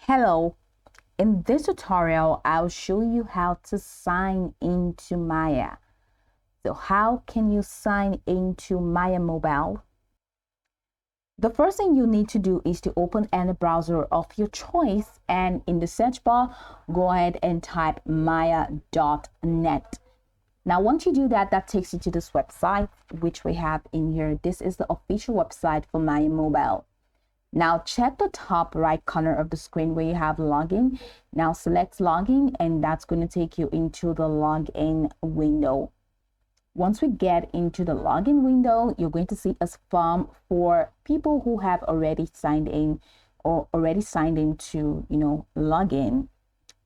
Hello, in this tutorial, I'll show you how to sign into Maya. So how can you sign into Maya Mobile? The first thing you need to do is to open any browser of your choice, and in the search bar, go ahead and type maya.net. Now, once you do that, that takes you to this website, which we have in here. This is the official website for Maya Mobile. Now check the top right corner of the screen where you have login. Now select login, and that's going to take you into the login window. Once we get into the login window, you're going to see a form for people who have already signed in or already signed in to, login.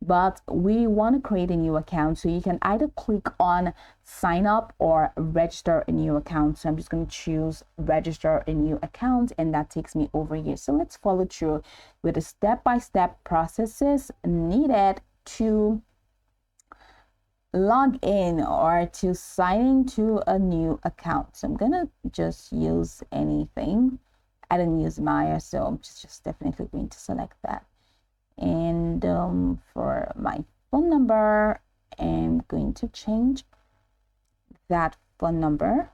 But we want to create a new account, so you can either click on sign up or register a new account. So I'm just going to choose register a new account, and that takes me over here. So let's follow through with the step-by-step processes needed to log in or to sign into a new account. So I'm gonna just use anything. I don't use Maya, so I'm just definitely going to select that. And for my phone number, I'm going to change that phone number.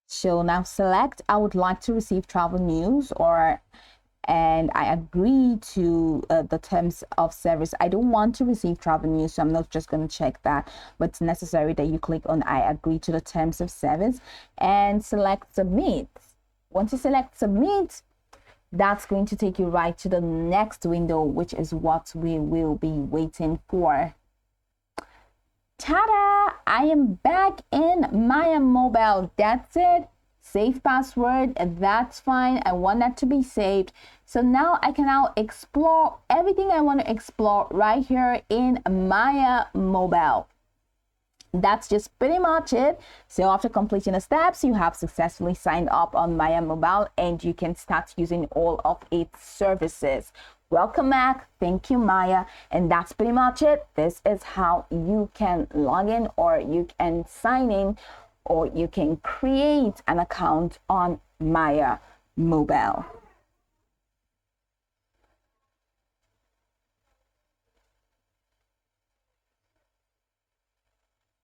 So now select I would like to receive travel news, and I agree to the terms of service. I don't want to receive travel news, so I'm not just going to check that, but it's necessary that you click on I agree to the terms of service and select submit. Once you select submit, that's going to take you right to the next window, which is what we will be waiting for. Ta-da! I am back in Maya Mobile. That's it. Save password, that's fine. I want that to be saved. So now I can explore everything I want to explore right here in Maya Mobile. That's just pretty much it. So after completing the steps, you have successfully signed up on Maya Mobile, and you can start using all of its services. Welcome back. Thank you, Maya. And that's pretty much it. This is how you can log in, or you can sign in, or you can create an account on Maya Mobile.